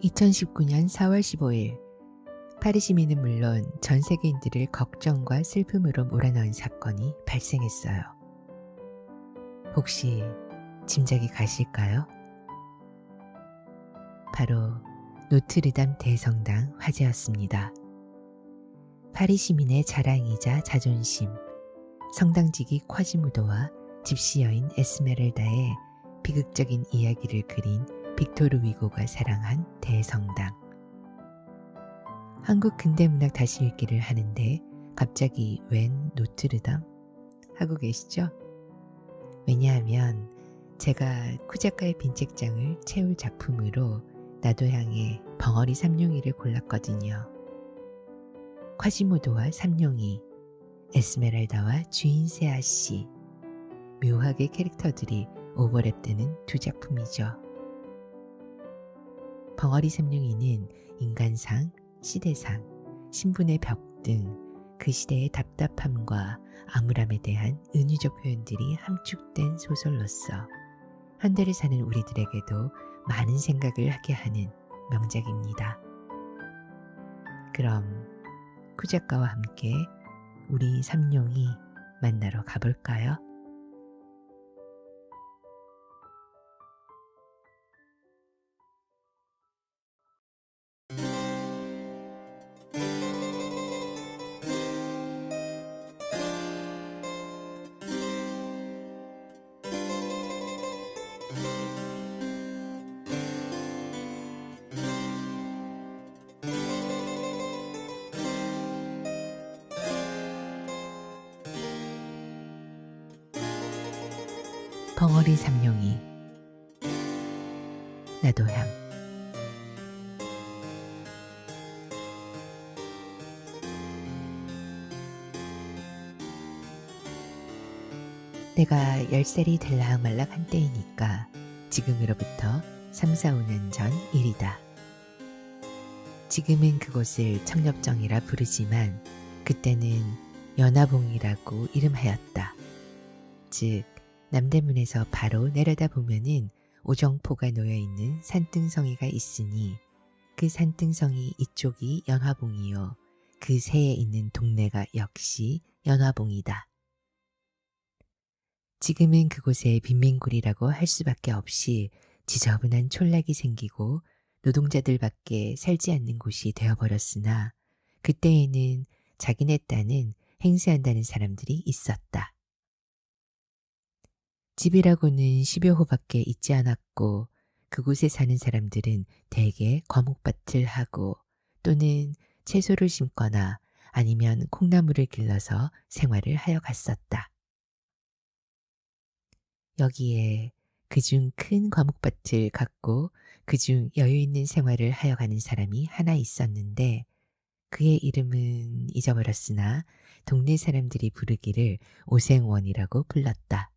2019년 4월 15일 파리 시민은 물론 전 세계인들을 걱정과 슬픔으로 몰아넣은 사건이 발생했어요. 혹시 짐작이 가실까요? 바로 노트르담 대성당 화재였습니다. 파리 시민의 자랑이자 자존심, 성당지기 쿼지모도와 집시 여인 에스메랄다의 비극적인 이야기를 그린 빅토르 위고가 사랑한 대성당. 한국 근대문학 다시 읽기를 하는데 갑자기 웬 노트르담? 하고 계시죠? 왜냐하면 제가 쿠 작가의 빈책장을 채울 작품으로 나도향의 벙어리 삼룡이를 골랐거든요. 쿼지모도와 삼룡이, 에스메랄다와 주인 세아씨, 묘하게 캐릭터들이 오버랩되는 두 작품이죠. 벙어리 삼룡이는 인간상, 시대상, 신분의 벽 등 그 시대의 답답함과 암울함에 대한 은유적 표현들이 함축된 소설로서 현대를 사는 우리들에게도 많은 생각을 하게 하는 명작입니다. 그럼 쿠 작가와 함께 우리 삼룡이 만나러 가볼까요? 벙어리 삼룡이, 나도향. 내가 10살이 들락말락 한때이니까 지금으로부터 3, 4, 5년 전 일이다. 지금은 그곳을 청렵정이라 부르지만 그때는 연화봉이라고 이름하였다. 즉 남대문에서 바로 내려다 보면은 오정포가 놓여있는 산등성이가 있으니 그 산등성이 이쪽이 연화봉이요. 그 새에 있는 동네가 역시 연화봉이다. 지금은 그곳에 빈민굴이라고 할 수밖에 없이 지저분한 촌락이 생기고 노동자들밖에 살지 않는 곳이 되어버렸으나 그때에는 자기네 딴은 행세한다는 사람들이 있었다. 집이라고는 10여 호밖에 있지 않았고 그곳에 사는 사람들은 대개 과목밭을 하고 또는 채소를 심거나 아니면 콩나물을 길러서 생활을 하여 갔었다. 여기에 그중 큰 과목밭을 갖고 그중 여유있는 생활을 하여 가는 사람이 하나 있었는데 그의 이름은 잊어버렸으나 동네 사람들이 부르기를 오생원이라고 불렀다.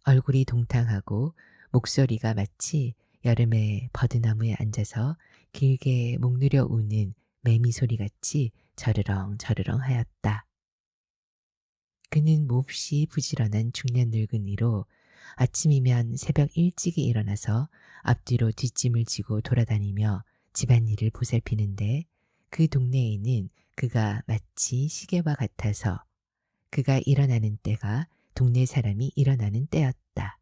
얼굴이 동탕하고 목소리가 마치 여름에 버드나무에 앉아서 길게 목 누려 우는 매미 소리같이 저르렁 저르렁 하였다. 그는 몹시 부지런한 중년 늙은이로 아침이면 새벽 일찍이 일어나서 앞뒤로 뒷짐을 지고 돌아다니며 집안일을 보살피는데 그 동네에는 그가 마치 시계와 같아서 그가 일어나는 때가 동네 사람이 일어나는 때였다.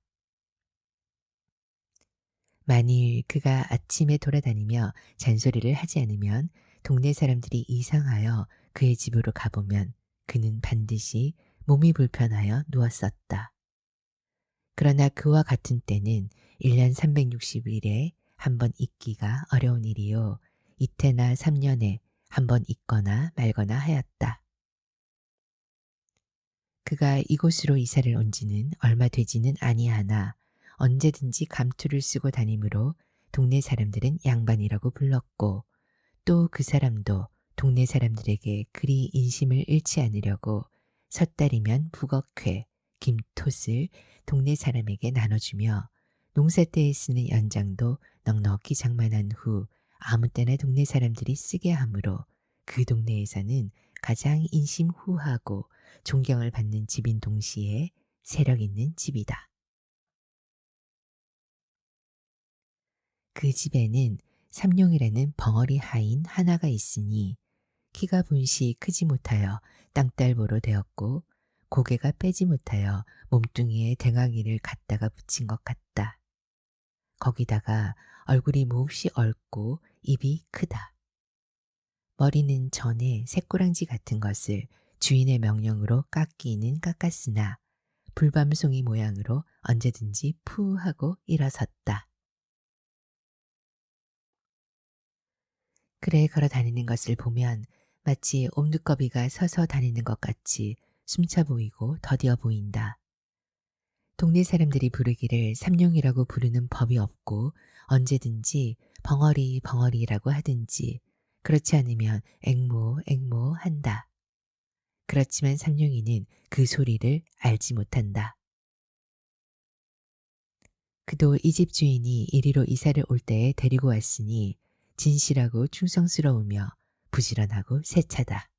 만일 그가 아침에 돌아다니며 잔소리를 하지 않으면 동네 사람들이 이상하여 그의 집으로 가보면 그는 반드시 몸이 불편하여 누웠었다. 그러나 그와 같은 때는 1년 360일에 한 번 있기가 어려운 일이요. 이태나 3년에 한 번 있거나 말거나 하였다. 그가 이곳으로 이사를 온 지는 얼마 되지는 아니하나 언제든지 감투를 쓰고 다니므로 동네 사람들은 양반이라고 불렀고 또 그 사람도 동네 사람들에게 그리 인심을 잃지 않으려고 섣달이면 북어회, 김톳을 동네 사람에게 나눠주며 농사 때에 쓰는 연장도 넉넉히 장만한 후 아무 때나 동네 사람들이 쓰게 하므로 그 동네에서는 가장 인심 후하고 존경을 받는 집인 동시에 세력 있는 집이다. 그 집에는 삼룡이라는 벙어리 하인 하나가 있으니 키가 분시 크지 못하여 땅딸보로 되었고 고개가 빼지 못하여 몸뚱이에 댕아리를 갖다가 붙인 것 같다. 거기다가 얼굴이 몹시 얽고 입이 크다. 머리는 전에 새꼬랑지 같은 것을 주인의 명령으로 깎기는 깎았으나 불밤송이 모양으로 언제든지 푸 하고 일어섰다. 그래 걸어 다니는 것을 보면 마치 옴두꺼비가 서서 다니는 것 같이 숨차 보이고 더디어 보인다. 동네 사람들이 부르기를 삼룡이라고 부르는 법이 없고 언제든지 벙어리 벙어리라고 하든지 그렇지 않으면 앵모 앵모 한다. 그렇지만 삼룡이는 그 소리를 알지 못한다. 그도 이 집 주인이 이리로 이사를 올 때에 데리고 왔으니 진실하고 충성스러우며 부지런하고 세차다.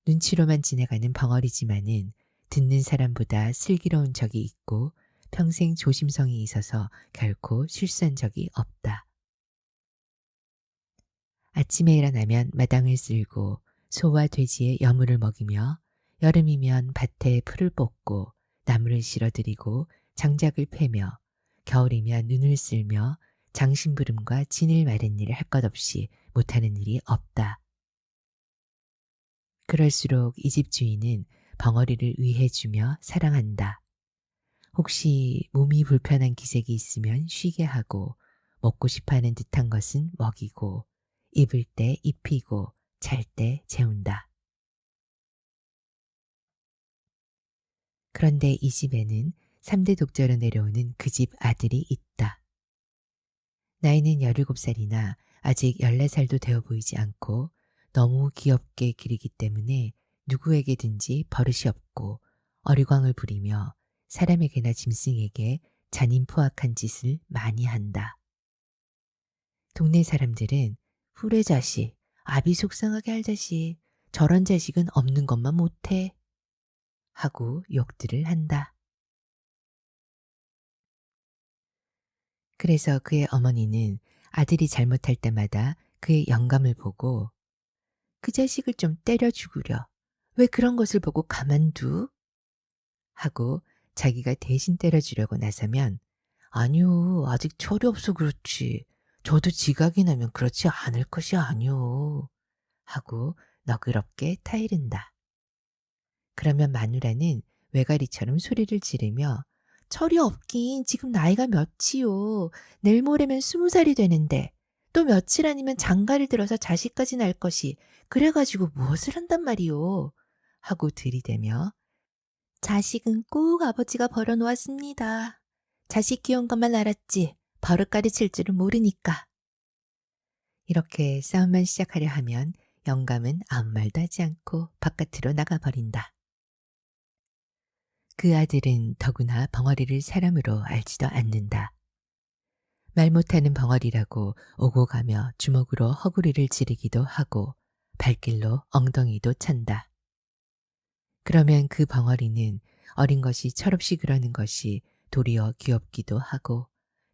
눈치로만 지나가는 벙어리지만은 듣는 사람보다 슬기로운 적이 있고 평생 조심성이 있어서 결코 실수한 적이 없다. 아침에 일어나면 마당을 쓸고 소와 돼지의 여물을 먹이며 여름이면 밭에 풀을 뽑고 나무를 실어드리고 장작을 패며 겨울이면 눈을 쓸며 장신부름과 진을 마른 일을 할 것 없이 못하는 일이 없다. 그럴수록 이 집 주인은 벙어리를 위해주며 사랑한다. 혹시 몸이 불편한 기색이 있으면 쉬게 하고 먹고 싶어하는 듯한 것은 먹이고 입을 때 입히고 잘 때 재운다. 그런데 이 집에는 3대 독자로 내려오는 그 집 아들이 있다. 나이는 17살이나 아직 14살도 되어 보이지 않고 너무 귀엽게 기르기 때문에 누구에게든지 버릇이 없고 어리광을 부리며 사람에게나 짐승에게 잔인포악한 짓을 많이 한다. 동네 사람들은 후레 자식, 아비 속상하게 할 자식, 저런 자식은 없는 것만 못해 하고 욕들을 한다. 그래서 그의 어머니는 아들이 잘못할 때마다 그의 영감을 보고 그 자식을 좀 때려 죽으려. 왜 그런 것을 보고 가만두? 하고 자기가 대신 때려주려고 나서면 아니요, 아직 철이 없어 그렇지. 저도 지각이 나면 그렇지 않을 것이 아니오. 하고 너그럽게 타이른다. 그러면 마누라는 외가리처럼 소리를 지르며 철이 없긴 지금 나이가 몇이요. 내일 모레면 20살이 되는데 또 며칠 아니면 장가를 들어서 자식까지 낳을 것이 그래가지고 무엇을 한단 말이오. 하고 들이대며 자식은 꼭 아버지가 벌어놓았습니다. 자식 귀여운 것만 알았지 버릇가리 칠 줄은 모르니까. 이렇게 싸움만 시작하려 하면 영감은 아무 말도 하지 않고 바깥으로 나가버린다. 그 아들은 더구나 벙어리를 사람으로 알지도 않는다. 말 못하는 벙어리라고 오고 가며 주먹으로 허구리를 지르기도 하고 발길로 엉덩이도 찬다. 그러면 그 벙어리는 어린 것이 철없이 그러는 것이 도리어 귀엽기도 하고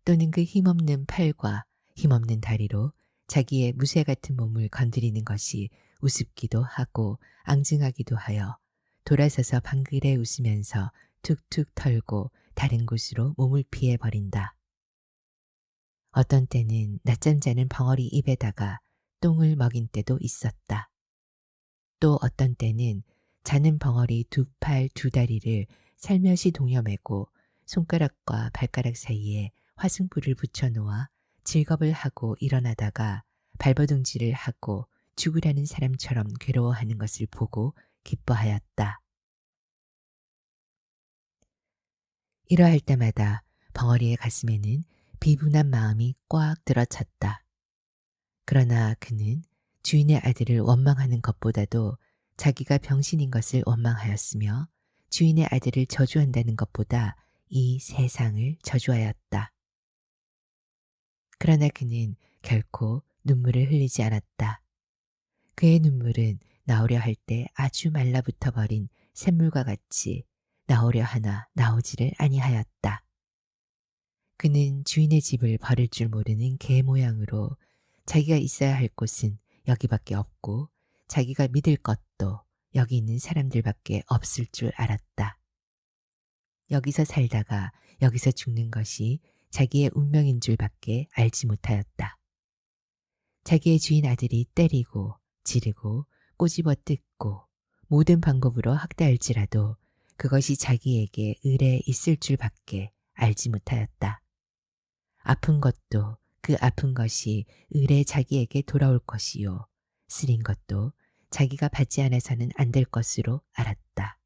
또는 그 힘없는 팔과 힘없는 다리로 자기의 무쇠 같은 몸을 건드리는 것이 우습기도 하고 앙증하기도 하여 돌아서서 방글에 웃으면서 툭툭 털고 다른 곳으로 몸을 피해 버린다. 어떤 때는 낮잠 자는 벙어리 입에다가 똥을 먹인 때도 있었다. 또 어떤 때는 자는 벙어리 두 팔 두 다리를 살며시 동여매고 손가락과 발가락 사이에 화승불을 붙여놓아 즐겁을 하고 일어나다가 발버둥질을 하고 죽으려는 사람처럼 괴로워하는 것을 보고 기뻐하였다. 이러할 때마다 벙어리의 가슴에는 비분한 마음이 꽉 들어찼다. 그러나 그는 주인의 아들을 원망하는 것보다도 자기가 병신인 것을 원망하였으며 주인의 아들을 저주한다는 것보다 이 세상을 저주하였다. 그러나 그는 결코 눈물을 흘리지 않았다. 그의 눈물은 나오려 할 때 아주 말라붙어 버린 샘물과 같이 나오려 하나 나오지를 아니하였다. 그는 주인의 집을 버릴 줄 모르는 개 모양으로 자기가 있어야 할 곳은 여기밖에 없고 자기가 믿을 것도 여기 있는 사람들밖에 없을 줄 알았다. 여기서 살다가 여기서 죽는 것이 자기의 운명인 줄밖에 알지 못하였다. 자기의 주인 아들이 때리고 지르고 꼬집어 뜯고 모든 방법으로 학대할지라도 그것이 자기에게 을에 있을 줄밖에 알지 못하였다. 아픈 것도 그 아픈 것이 을에 자기에게 돌아올 것이요. 쓰린 것도 자기가 받지 않아서는 안 될 것으로 알았다.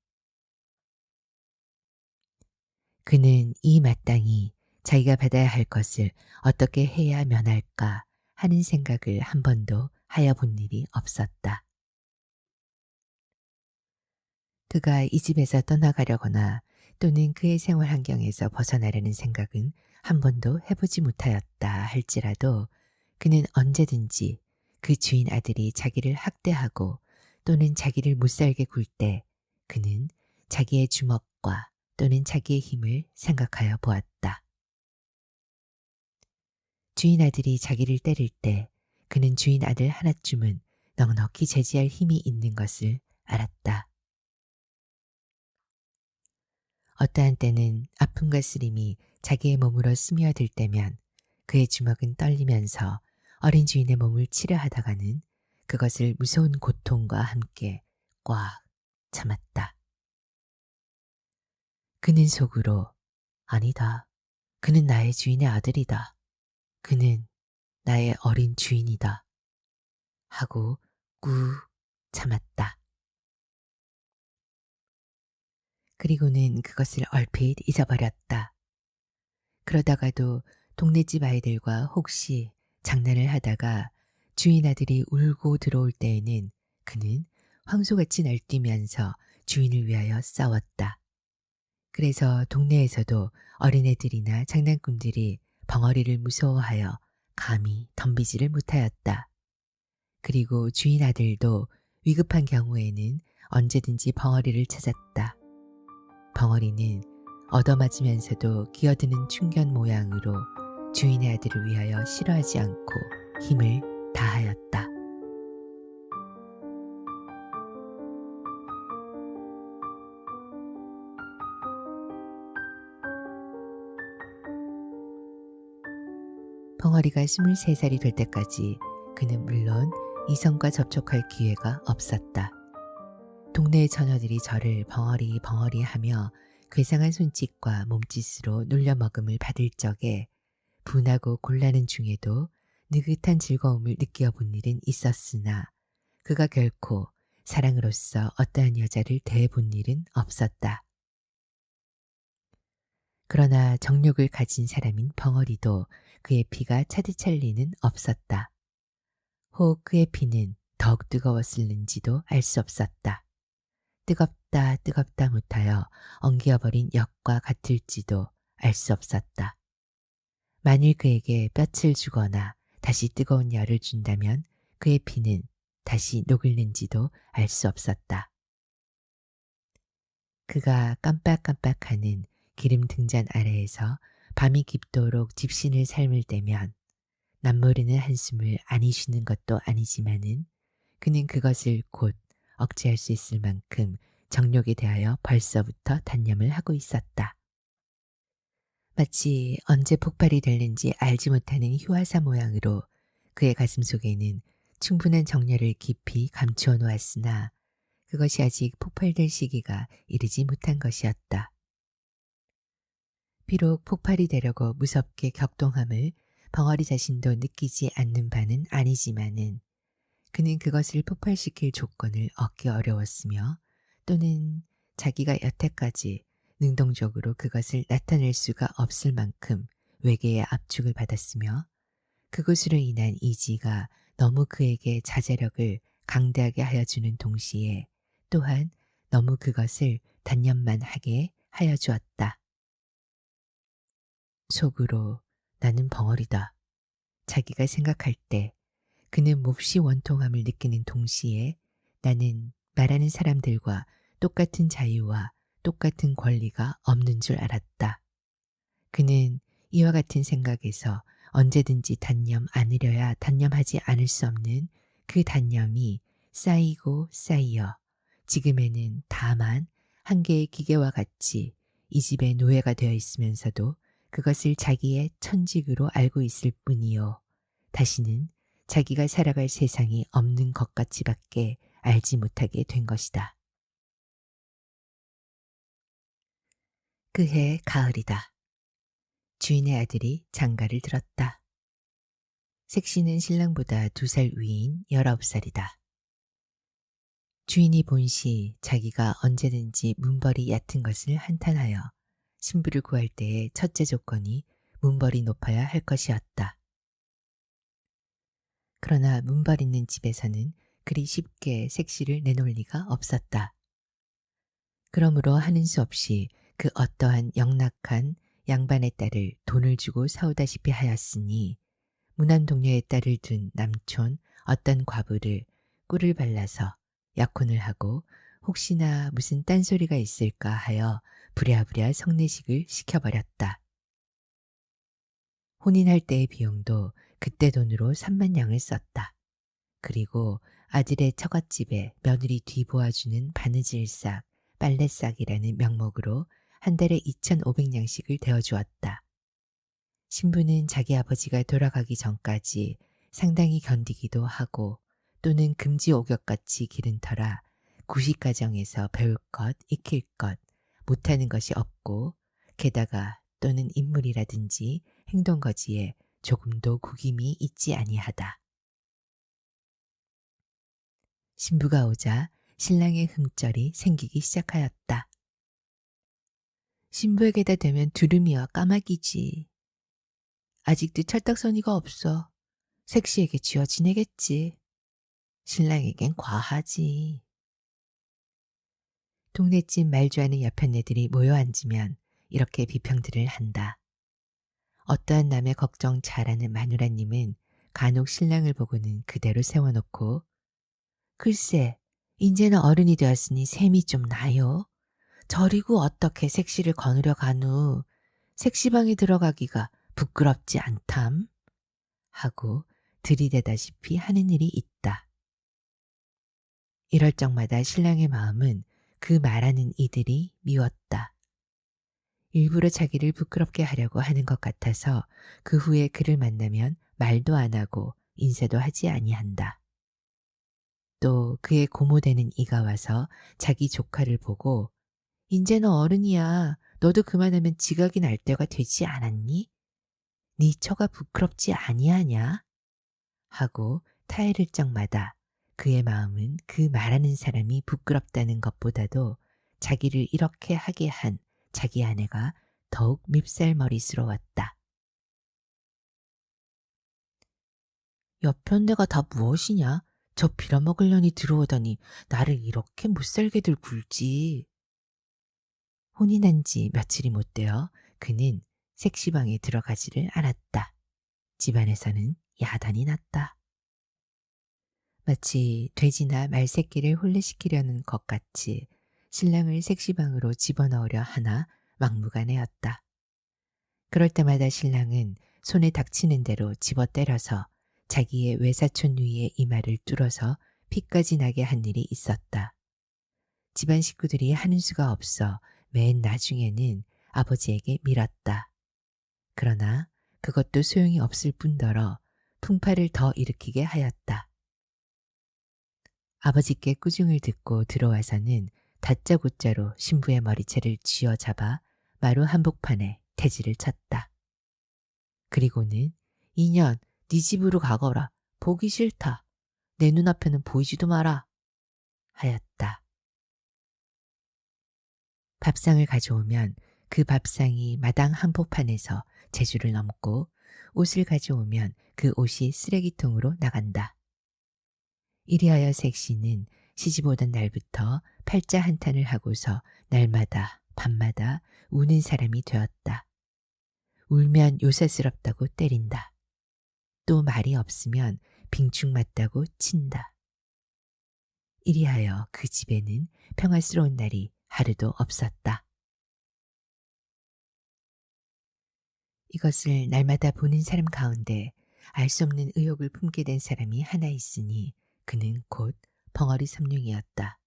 그는 이 마땅히 자기가 받아야 할 것을 어떻게 해야 면할까 하는 생각을 한 번도 하여 본 일이 없었다. 그가 이 집에서 떠나가려거나 또는 그의 생활 환경에서 벗어나려는 생각은 한 번도 해보지 못하였다 할지라도 그는 언제든지 그 주인 아들이 자기를 학대하고 또는 자기를 못살게 굴 때 그는 자기의 주먹과 또는 자기의 힘을 생각하여 보았다. 주인 아들이 자기를 때릴 때 그는 주인 아들 하나쯤은 넉넉히 제지할 힘이 있는 것을 알았다. 어떠한 때는 아픔과 쓰림이 자기의 몸으로 스며들 때면 그의 주먹은 떨리면서 어린 주인의 몸을 치려 하다가는 그것을 무서운 고통과 함께 꽉 참았다. 그는 속으로 아니다. 그는 나의 주인의 아들이다. 그는 나의 어린 주인이다. 하고 꾹 참았다. 그리고는 그것을 얼핏 잊어버렸다. 그러다가도 동네 집 아이들과 혹시 장난을 하다가 주인 아들이 울고 들어올 때에는 그는 황소같이 날뛰면서 주인을 위하여 싸웠다. 그래서 동네에서도 어린애들이나 장난꾼들이 벙어리를 무서워하여 감히 덤비지를 못하였다. 그리고 주인 아들도 위급한 경우에는 언제든지 벙어리를 찾았다. 벙어리는 얻어맞으면서도 기어드는 충견 모양으로 주인의 아들을 위하여 싫어하지 않고 힘을 다하였다. 벙어리가 23살이 될 때까지 그는 물론 이성과 접촉할 기회가 없었다. 동네의 처녀들이 저를 벙어리 벙어리 하며 괴상한 손짓과 몸짓으로 놀려먹음을 받을 적에 분하고 곤란한 중에도 느긋한 즐거움을 느껴본 일은 있었으나 그가 결코 사랑으로서 어떠한 여자를 대해본 일은 없었다. 그러나 정욕을 가진 사람인 벙어리도 그의 피가 차디찰 리는 없었다. 혹 그의 피는 더욱 뜨거웠을는지도 알 수 없었다. 뜨겁다 뜨겁다 못하여 엉겨버린 역과 같을지도 알 수 없었다. 만일 그에게 볕을 주거나 다시 뜨거운 열을 준다면 그의 피는 다시 녹을는지도 알 수 없었다. 그가 깜빡깜빡하는 기름 등잔 아래에서 밤이 깊도록 집신을 삶을 때면 남모르는 한숨을 안이 쉬는 것도 아니지만은 그는 그것을 곧 억제할 수 있을 만큼 정욕에 대하여 벌써부터 단념을 하고 있었다. 마치 언제 폭발이 될는지 알지 못하는 휴화사 모양으로 그의 가슴 속에는 충분한 정열을 깊이 감추어 놓았으나 그것이 아직 폭발될 시기가 이르지 못한 것이었다. 비록 폭발이 되려고 무섭게 격동함을 벙어리 자신도 느끼지 않는 바는 아니지만은 그는 그것을 폭발시킬 조건을 얻기 어려웠으며 또는 자기가 여태까지 능동적으로 그것을 나타낼 수가 없을 만큼 외계의 압축을 받았으며 그것으로 인한 이지가 너무 그에게 자제력을 강대하게 하여 주는 동시에 또한 너무 그것을 단념만 하게 하여 주었다. 속으로 나는 벙어리다. 자기가 생각할 때 그는 몹시 원통함을 느끼는 동시에 나는 말하는 사람들과 똑같은 자유와 똑같은 권리가 없는 줄 알았다. 그는 이와 같은 생각에서 언제든지 단념 않으려야 단념하지 않을 수 없는 그 단념이 쌓이고 쌓여 지금에는 다만 한 개의 기계와 같이 이 집의 노예가 되어 있으면서도 그것을 자기의 천직으로 알고 있을 뿐이요. 다시는 자기가 살아갈 세상이 없는 것 같이밖에 알지 못하게 된 것이다. 그해 가을이다. 주인의 아들이 장가를 들었다. 색시는 신랑보다 2살 위인 19살이다. 주인이 본시 자기가 언제든지 문벌이 얕은 것을 한탄하여 신부를 구할 때의 첫째 조건이 문벌이 높아야 할 것이었다. 그러나 문벌 있는 집에서는 그리 쉽게 색시를 내놓을 리가 없었다. 그러므로 하는 수 없이 그 어떠한 영락한 양반의 딸을 돈을 주고 사오다시피 하였으니 무난 동료의 딸을 둔 남촌 어떤 과부를 꿀을 발라서 약혼을 하고 혹시나 무슨 딴소리가 있을까 하여 부랴부랴 성내식을 시켜버렸다. 혼인할 때의 비용도 그때 돈으로 3만 양을 썼다. 그리고 아들의 처갓집에 며느리 뒤보아주는 바느질싹, 빨래싹이라는 명목으로 한 달에 2,500냥씩을 대어주었다. 신부는 자기 아버지가 돌아가기 전까지 상당히 견디기도 하고 또는 금지옥역같이 기른 터라 구식가정에서 배울 것, 익힐 것, 못하는 것이 없고 게다가 또는 인물이라든지 행동거지에 조금도 구김이 있지 아니하다. 신부가 오자 신랑의 흠결이 생기기 시작하였다. 신부에게다 대면 두름이와 까마귀지. 아직도 찰떡선이가 없어. 색시에게 쥐어 지내겠지. 신랑에겐 과하지. 동네집 말주하는 여편네들이 모여 앉으면 이렇게 비평들을 한다. 어떠한 남의 걱정 잘하는 마누라님은 간혹 신랑을 보고는 그대로 세워놓고 글쎄 인제는 어른이 되었으니 셈이 좀 나요. 저리고 어떻게 색시를 거느려 가누. 색시방에 들어가기가 부끄럽지 않담. 하고 들이대다시피 하는 일이 있다. 이럴 적마다 신랑의 마음은 그 말하는 이들이 미웠다. 일부러 자기를 부끄럽게 하려고 하는 것 같아서 그 후에 그를 만나면 말도 안 하고 인사도 하지 아니한다. 또 그의 고모되는 이가 와서 자기 조카를 보고 인제 너 어른이야. 너도 그만하면 지각이 날 때가 되지 않았니? 네 처가 부끄럽지 아니하냐? 하고 타이를 적마다 그의 마음은 그 말하는 사람이 부끄럽다는 것보다도 자기를 이렇게 하게 한 자기 아내가 더욱 밉살머리스러웠다. 여편네가 다 무엇이냐? 저 빌어먹으려니 들어오더니 나를 이렇게 못살게들 굴지. 혼인한 지 며칠이 못 되어 그는 색시방에 들어가지를 않았다. 집안에서는 야단이 났다. 마치 돼지나 말새끼를 혼례시키려는 것 같이 신랑을 색시방으로 집어넣으려 하나 막무가내였다. 그럴 때마다 신랑은 손에 닥치는 대로 집어 때려서 자기의 외사촌 누이의 이마를 뚫어서 피까지 나게 한 일이 있었다. 집안 식구들이 하는 수가 없어 맨 나중에는 아버지에게 밀었다. 그러나 그것도 소용이 없을 뿐더러 풍파를 더 일으키게 하였다. 아버지께 꾸중을 듣고 들어와서는 다짜고짜로 신부의 머리채를 쥐어잡아 마루 한복판에 태지를 쳤다. 그리고는 이년 네 집으로 가거라. 보기 싫다. 내 눈앞에는 보이지도 마라. 하였다. 밥상을 가져오면 그 밥상이 마당 한복판에서 제주를 넘고 옷을 가져오면 그 옷이 쓰레기통으로 나간다. 이리하여 색시는 시집 오던 날부터 팔자 한탄을 하고서 날마다 밤마다 우는 사람이 되었다. 울면 요사스럽다고 때린다. 또 말이 없으면 빙축 맞다고 친다. 이리하여 그 집에는 평화스러운 날이 하루도 없었다. 이것을 날마다 보는 사람 가운데 알 수 없는 의욕을 품게 된 사람이 하나 있으니 그는 곧 벙어리 삼룡이었다.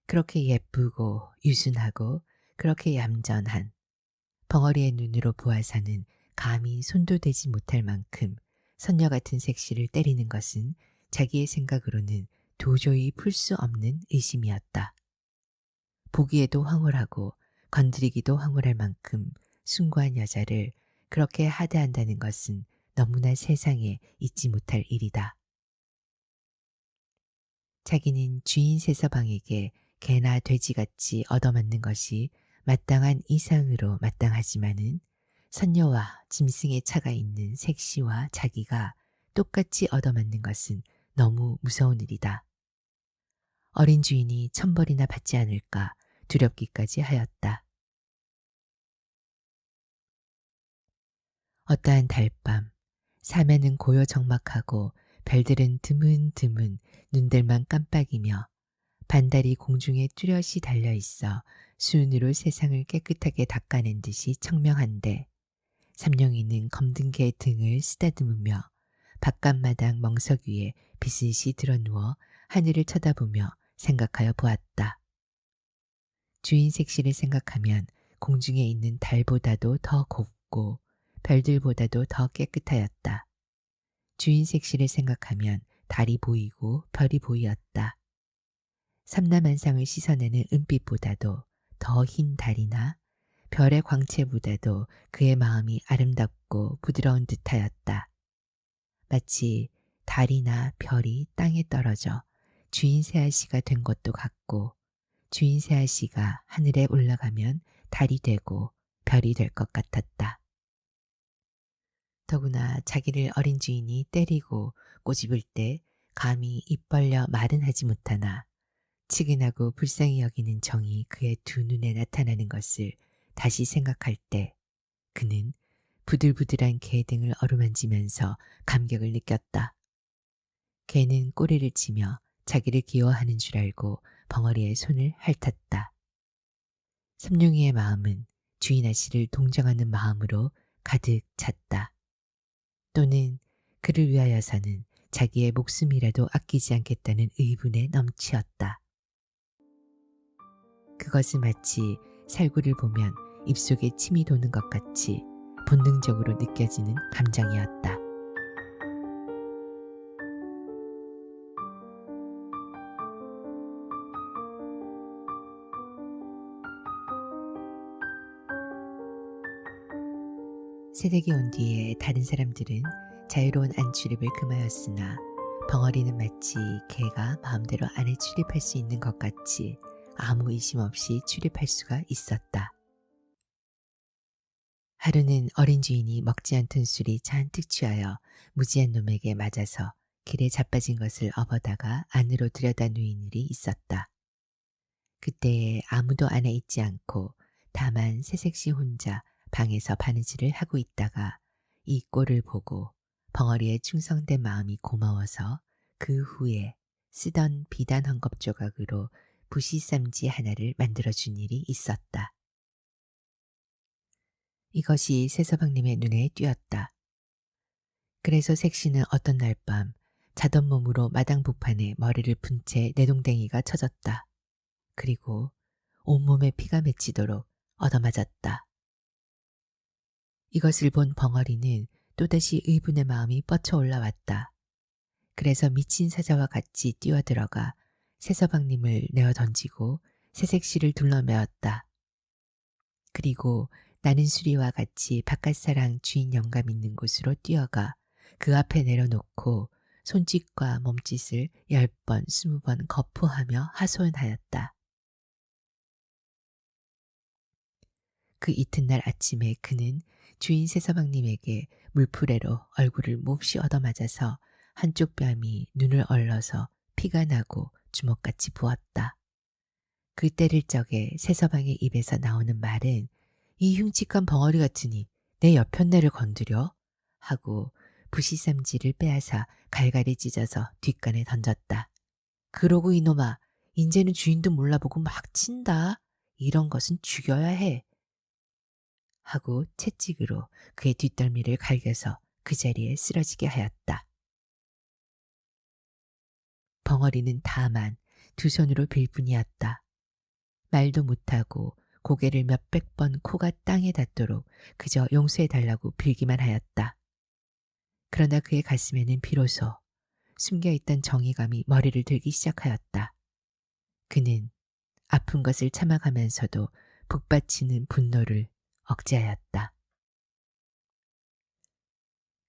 그렇게 예쁘고 유순하고 그렇게 얌전한 벙어리의 눈으로 보아서는 감히 손도 대지 못할 만큼 선녀 같은 색시를 때리는 것은 자기의 생각으로는 도저히 풀 수 없는 의심이었다. 보기에도 황홀하고 건드리기도 황홀할 만큼 숭고한 여자를 그렇게 하대한다는 것은 너무나 세상에 잊지 못할 일이다. 자기는 주인 세서방에게 개나 돼지같이 얻어맞는 것이 마땅한 이상으로 마땅하지만은 선녀와 짐승의 차가 있는 색시와 자기가 똑같이 얻어맞는 것은 너무 무서운 일이다. 어린 주인이 천벌이나 받지 않을까 두렵기까지 하였다. 어떠한 달밤, 사면은 고요적막하고 별들은 드문드문 눈들만 깜빡이며 반달이 공중에 뚜렷이 달려있어 수은으로 세상을 깨끗하게 닦아낸 듯이 청명한데 삼룡이는 검든 개 등을 쓰다듬으며 바깥마당 멍석 위에 비스시 드러누워 하늘을 쳐다보며 생각하여 보았다. 주인 색시를 생각하면 공중에 있는 달보다도 더 곱고 별들보다도 더 깨끗하였다. 주인 색시를 생각하면 달이 보이고 별이 보이었다. 삼라만상을 씻어내는 은빛보다도 더 흰 달이나 별의 광채보다도 그의 마음이 아름답고 부드러운 듯하였다. 마치 달이나 별이 땅에 떨어져 주인 새아씨가 된 것도 같고 주인 새아씨가 하늘에 올라가면 달이 되고 별이 될 것 같았다. 더구나 자기를 어린 주인이 때리고 꼬집을 때 감히 입 벌려 말은 하지 못하나 치근하고 불쌍히 여기는 정이 그의 두 눈에 나타나는 것을 다시 생각할 때 그는 부들부들한 개 등을 어루만지면서 감격을 느꼈다. 개는 꼬리를 치며 자기를 귀여워하는 줄 알고 벙어리에 손을 핥았다. 삼룡이의 마음은 주인 아씨를 동정하는 마음으로 가득 찼다. 또는 그를 위하여서는 자기의 목숨이라도 아끼지 않겠다는 의분에 넘치었다. 그것은 마치 살구를 보면 입속에 침이 도는 것 같이 본능적으로 느껴지는 감정이었다. 새댁이 온 뒤에 다른 사람들은 자유로운 안출입을 금하였으나 벙어리는 마치 개가 마음대로 안에 출입할 수 있는 것 같이 아무 의심 없이 출입할 수가 있었다. 하루는 어린 주인이 먹지 않던 술이 잔뜩 취하여 무지한 놈에게 맞아서 길에 자빠진 것을 업어다가 안으로 들여다 누인 일이 있었다. 그때에 아무도 안에 있지 않고 다만 새색시 혼자 방에서 바느질을 하고 있다가 이 꼴을 보고 벙어리의 충성된 마음이 고마워서 그 후에 쓰던 비단 헝겊 조각으로 부시쌈지 하나를 만들어준 일이 있었다. 이것이 새서방님의 눈에 띄었다. 그래서 색시는 어떤 날 밤 자던 몸으로 마당 부판에 머리를 푼 채 내동댕이가 쳐졌다. 그리고 온몸에 피가 맺히도록 얻어맞았다. 이것을 본 벙어리는 또다시 의분의 마음이 뻗쳐 올라왔다. 그래서 미친 사자와 같이 뛰어들어가 새서방님을 내어 던지고 새색시를 둘러매었다. 그리고 나는 수리와 같이 바깥사랑 주인 영감 있는 곳으로 뛰어가 그 앞에 내려놓고 손짓과 몸짓을 10번, 20번 거푸하며 하소연하였다. 그 이튿날 아침에 그는 주인 새서방님에게 물풀에로 얼굴을 몹시 얻어맞아서 한쪽 뺨이 눈을 얼러서 피가 나고 주먹같이 부었다. 그 때릴 적에 새서방의 입에서 나오는 말은 이 흉측한 벙어리 같으니 내 여편네를 건드려? 하고 부시쌈지를 빼앗아 갈갈이 찢어서 뒷간에 던졌다. 그러고 이놈아, 인제는 주인도 몰라보고 막 친다. 이런 것은 죽여야 해. 하고 채찍으로 그의 뒷덜미를 갈겨서 그 자리에 쓰러지게 하였다. 벙어리는 다만 두 손으로 빌 뿐이었다. 말도 못하고 고개를 몇백 번 코가 땅에 닿도록 그저 용서해달라고 빌기만 하였다. 그러나 그의 가슴에는 비로소 숨겨있던 정의감이 머리를 들기 시작하였다. 그는 아픈 것을 참아가면서도 북받치는 분노를 억제하였다.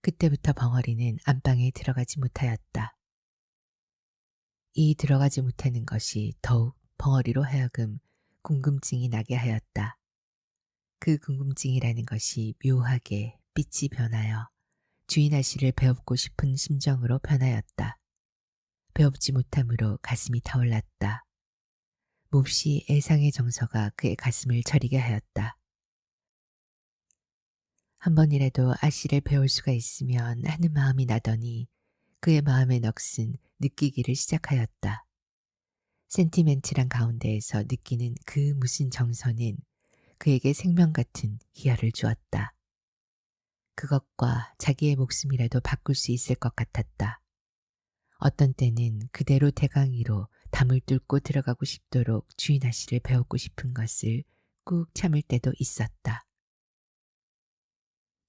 그때부터 벙어리는 안방에 들어가지 못하였다. 이 들어가지 못하는 것이 더욱 벙어리로 하여금 궁금증이 나게 하였다. 그 궁금증이라는 것이 묘하게 빛이 변하여 주인 아씨를 배웁고 싶은 심정으로 변하였다. 배웁지 못함으로 가슴이 타올랐다. 몹시 애상의 정서가 그의 가슴을 저리게 하였다. 한 번이라도 아씨를 배울 수가 있으면 하는 마음이 나더니 그의 마음의 넋은 느끼기를 시작하였다. 센티멘트란 가운데에서 느끼는 그 무슨 정서는 그에게 생명 같은 희열을 주었다. 그것과 자기의 목숨이라도 바꿀 수 있을 것 같았다. 어떤 때는 그대로 대강이로 담을 뚫고 들어가고 싶도록 주인 아씨를 배우고 싶은 것을 꾹 참을 때도 있었다.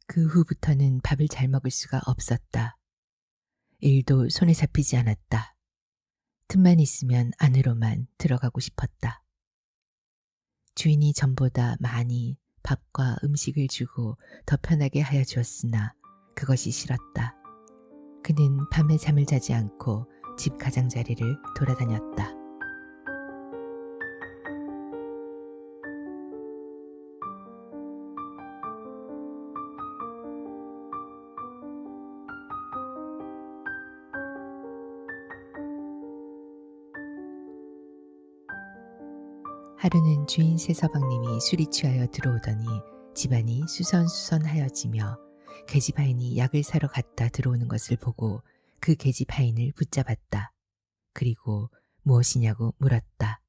그 후부터는 밥을 잘 먹을 수가 없었다. 일도 손에 잡히지 않았다. 틈만 있으면 안으로만 들어가고 싶었다. 주인이 전보다 많이 밥과 음식을 주고 더 편하게 하여 주었으나 그것이 싫었다. 그는 밤에 잠을 자지 않고 집 가장자리를 돌아다녔다. 하루는 주인 새서방님이 술이 취하여 들어오더니 집안이 수선수선하여지며 계집하인이 약을 사러 갔다 들어오는 것을 보고 그 계집하인을 붙잡았다. 그리고 무엇이냐고 물었다.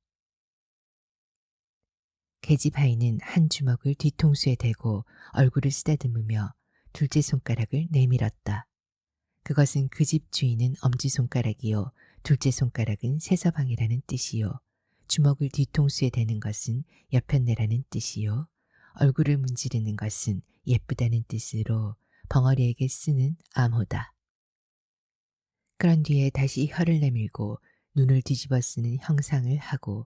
계집하인은 한 주먹을 뒤통수에 대고 얼굴을 쓰다듬으며 둘째 손가락을 내밀었다. 그것은 그 집 주인은 엄지손가락이요 둘째 손가락은 새서방이라는 뜻이요 주먹을 뒤통수에 대는 것은 여편네라는 뜻이요 얼굴을 문지르는 것은 예쁘다는 뜻으로 벙어리에게 쓰는 암호다. 그런 뒤에 다시 혀를 내밀고 눈을 뒤집어 쓰는 형상을 하고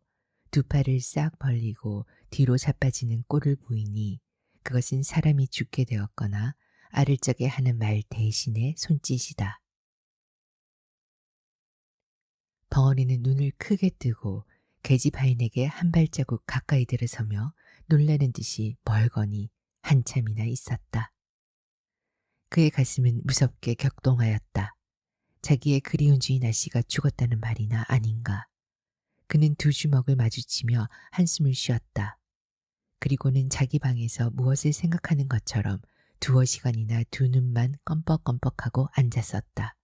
두 팔을 싹 벌리고 뒤로 자빠지는 꼴을 보이니 그것은 사람이 죽게 되었거나 아를 적에 하는 말 대신의 손짓이다. 벙어리는 눈을 크게 뜨고 계집하인에게 한 발자국 가까이 들어서며 놀라는 듯이 멀거니 한참이나 있었다. 그의 가슴은 무섭게 격동하였다. 자기의 그리운 주인 아씨가 죽었다는 말이나 아닌가. 그는 두 주먹을 마주치며 한숨을 쉬었다. 그리고는 자기 방에서 무엇을 생각하는 것처럼 두어 시간이나 두 눈만 껌뻑껌뻑하고 앉았었다.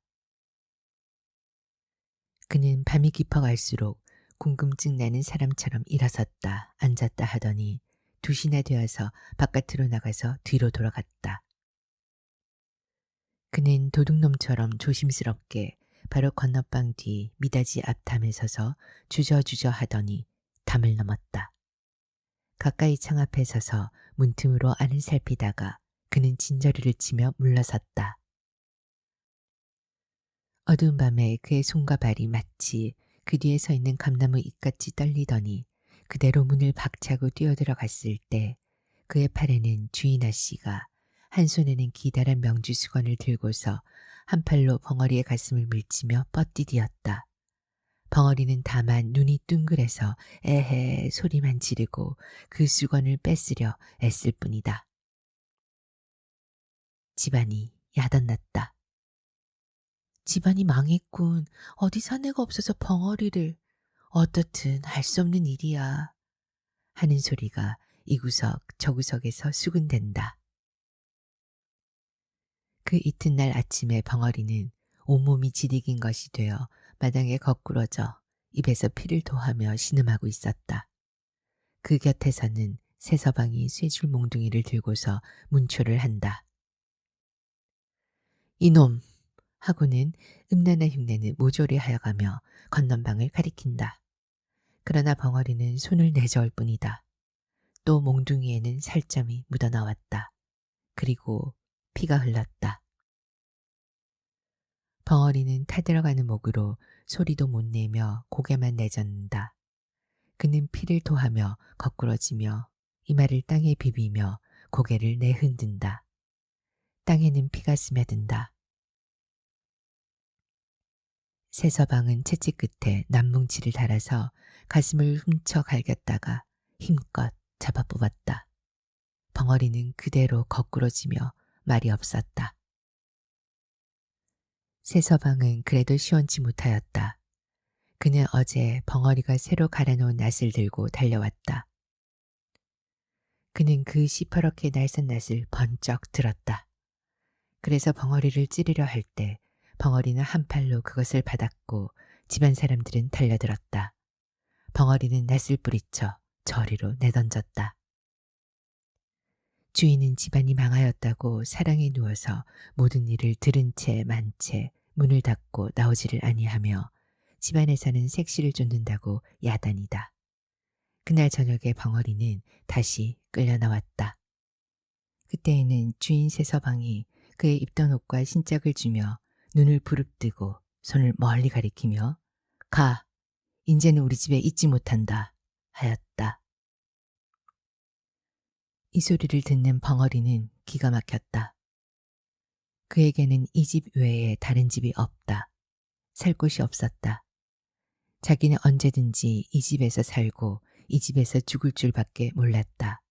그는 밤이 깊어갈수록 궁금증 나는 사람처럼 일어섰다 앉았다 하더니 2시나 되어서 바깥으로 나가서 뒤로 돌아갔다. 그는 도둑놈처럼 조심스럽게 바로 건너방 뒤 미닫이 앞 담에 서서 주저주저 하더니 담을 넘었다. 가까이 창 앞에 서서 문틈으로 안을 살피다가 그는 진저리를 치며 물러섰다. 어두운 밤에 그의 손과 발이 마치 그 뒤에 서 있는 감나무 잎같이 떨리더니 그대로 문을 박차고 뛰어들어갔을 때 그의 팔에는 주인 아씨가 한 손에는 기다란 명주 수건을 들고서 한 팔로 벙어리의 가슴을 밀치며 뻗디디었다. 벙어리는 다만 눈이 둥그래서 에헤 소리만 지르고 그 수건을 뺏으려 애쓸 뿐이다. 집안이 야단났다. 집안이 망했군. 어디 사내가 없어서 벙어리를. 어떻든 할 수 없는 일이야. 하는 소리가 이구석 저구석에서 수군댄다. 그 이튿날 아침에 벙어리는 온몸이 지디긴 것이 되어 마당에 거꾸러져 입에서 피를 토하며 신음하고 있었다. 그 곁에서는 새서방이 쇠줄 몽둥이를 들고서 문초를 한다. 이놈! 하고는 음란한 흉내는 모조리 하여가며 건넌방을 가리킨다. 그러나 벙어리는 손을 내저을 뿐이다. 또 몽둥이에는 살점이 묻어나왔다. 그리고 피가 흘렀다. 벙어리는 타들어가는 목으로 소리도 못 내며 고개만 내젓는다. 그는 피를 토하며 거꾸러지며 이마를 땅에 비비며 고개를 내흔든다. 땅에는 피가 스며든다. 새서방은 채찍 끝에 남뭉치를 달아서 가슴을 훔쳐 갈겼다가 힘껏 잡아 뽑았다. 벙어리는 그대로 거꾸러지며 말이 없었다. 새서방은 그래도 시원치 못하였다. 그는 어제 벙어리가 새로 갈아놓은 낫을 들고 달려왔다. 그는 그 시퍼렇게 날선 낫을 번쩍 들었다. 그래서 벙어리를 찌르려 할 때 벙어리는 한 팔로 그것을 받았고 집안 사람들은 달려들었다. 벙어리는 낫을 뿌리쳐 저리로 내던졌다. 주인은 집안이 망하였다고 사랑에 누워서 모든 일을 들은 채 만 채 문을 닫고 나오지를 아니하며 집안에서는 색시를 쫓는다고 야단이다. 그날 저녁에 벙어리는 다시 끌려 나왔다. 그때에는 주인 새서방이 그의 입던 옷과 신짝을 주며 눈을 부릅뜨고 손을 멀리 가리키며 가! 인제는 우리 집에 있지 못한다 하였다. 이 소리를 듣는 벙어리는 기가 막혔다. 그에게는 이 집 외에 다른 집이 없다. 살 곳이 없었다. 자기는 언제든지 이 집에서 살고 이 집에서 죽을 줄밖에 몰랐다.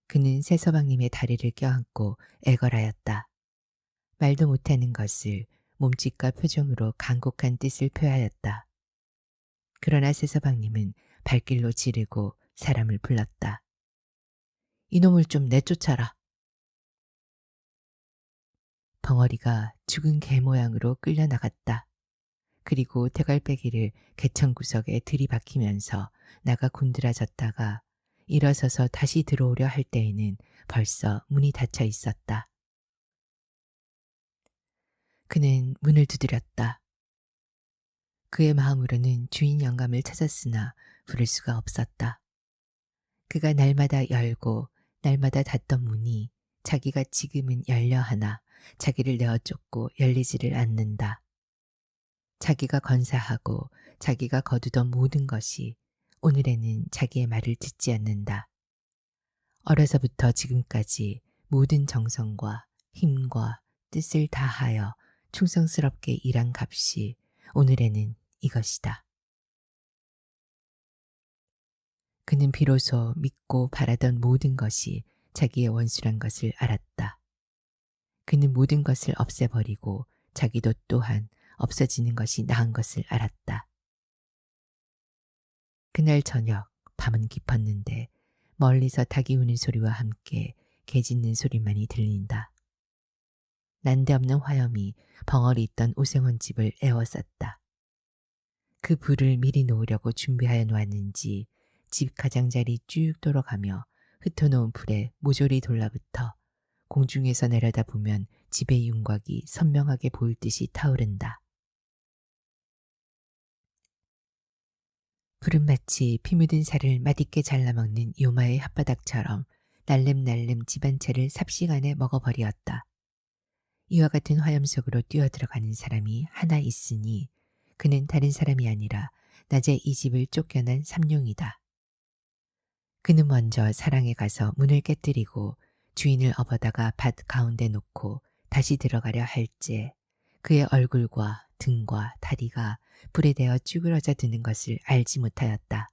그는 새서방님의 다리를 껴안고 애걸하였다. 말도 못하는 것을 몸짓과 표정으로 간곡한 뜻을 표하였다. 그러나 새서방님은 발길로 지르고 사람을 불렀다. 이놈을 좀 내쫓아라. 벙어리가 죽은 개 모양으로 끌려나갔다. 그리고 대갈배기를 개천구석에 들이박히면서 나가 곤드라졌다가 일어서서 다시 들어오려 할 때에는 벌써 문이 닫혀 있었다. 그는 문을 두드렸다. 그의 마음으로는 주인 영감을 찾았으나 부를 수가 없었다. 그가 날마다 열고 날마다 닫던 문이 자기가 지금은 열려 하나 자기를 내어 쫓고 열리지를 않는다. 자기가 건사하고 자기가 거두던 모든 것이 오늘에는 자기의 말을 듣지 않는다. 어려서부터 지금까지 모든 정성과 힘과 뜻을 다하여 충성스럽게 일한 값이 오늘에는 이것이다. 그는 비로소 믿고 바라던 모든 것이 자기의 원수란 것을 알았다. 그는 모든 것을 없애버리고 자기도 또한 없어지는 것이 나은 것을 알았다. 그날 저녁 밤은 깊었는데 멀리서 닭이 우는 소리와 함께 개 짖는 소리만이 들린다. 난데없는 화염이 벙어리 있던 오생원 집을 에워쌌다. 그 불을 미리 놓으려고 준비하여 놓았는지 집 가장자리 쭉 돌아가며 흩어놓은 불에 모조리 돌라붙어 공중에서 내려다보면 집의 윤곽이 선명하게 보일 듯이 타오른다. 불은 마치 피 묻은 살을 맛있게 잘라먹는 요마의 혓바닥처럼 날름날름 집안채를 삽시간에 먹어버리었다. 이와 같은 화염 속으로 뛰어들어가는 사람이 하나 있으니 그는 다른 사람이 아니라 낮에 이 집을 쫓겨난 삼룡이다. 그는 먼저 사랑에 가서 문을 깨뜨리고 주인을 업어다가 밭 가운데 놓고 다시 들어가려 할제 그의 얼굴과 등과 다리가 불에 대어 쭈그러져 드는 것을 알지 못하였다.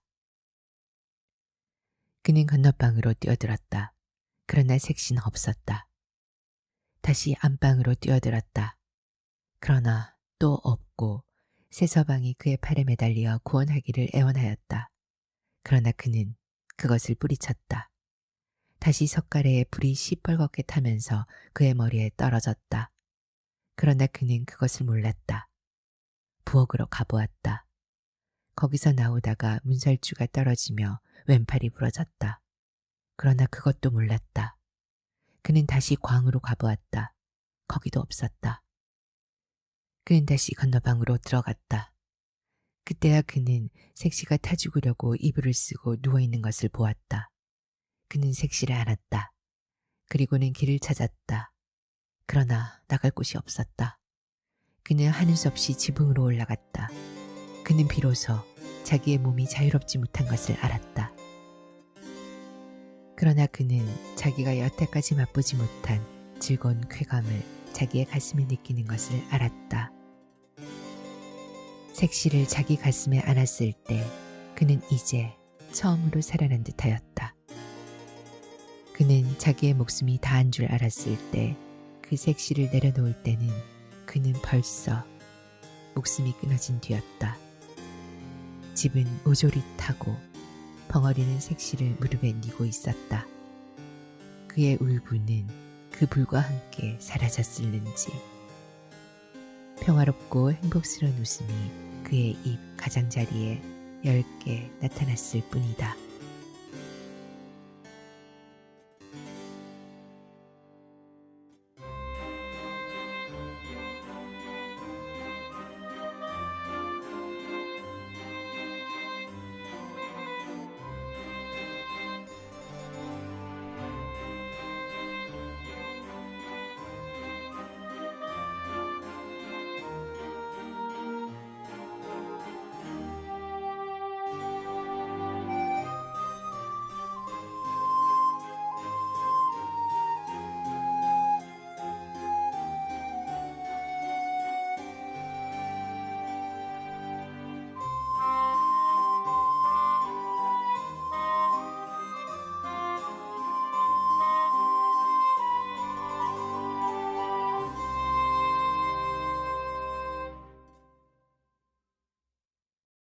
그는 건너방으로 뛰어들었다. 그러나 색시는 없었다. 다시 안방으로 뛰어들었다. 그러나 또 없고 새서방이 그의 팔에 매달려 구원하기를 애원하였다. 그러나 그는 그것을 뿌리쳤다. 다시 석가래에 불이 시뻘겋게 타면서 그의 머리에 떨어졌다. 그러나 그는 그것을 몰랐다. 부엌으로 가보았다. 거기서 나오다가 문설주가 떨어지며 왼팔이 부러졌다. 그러나 그것도 몰랐다. 그는 다시 광으로 가보았다. 거기도 없었다. 그는 다시 건너방으로 들어갔다. 그때야 그는 색시가 타 죽으려고 이불을 쓰고 누워있는 것을 보았다. 그는 색시를 안았다. 그리고는 길을 찾았다. 그러나 나갈 곳이 없었다. 그는 하는 수 없이 지붕으로 올라갔다. 그는 비로소 자기의 몸이 자유롭지 못한 것을 알았다. 그러나 그는 자기가 여태까지 맛보지 못한 즐거운 쾌감을 자기의 가슴에 느끼는 것을 알았다. 색시를 자기 가슴에 안았을 때 그는 이제 처음으로 살아난 듯하였다. 그는 자기의 목숨이 다한 줄 알았을 때 그 색시를 내려놓을 때는 그는 벌써 목숨이 끊어진 뒤였다. 집은 오조릿하고 벙어리는 색시를 무릎에 뉘고 있었다. 그의 울분은 그 불과 함께 사라졌을는지 평화롭고 행복스러운 웃음이 그의 입 가장자리에 10개 나타났을 뿐이다.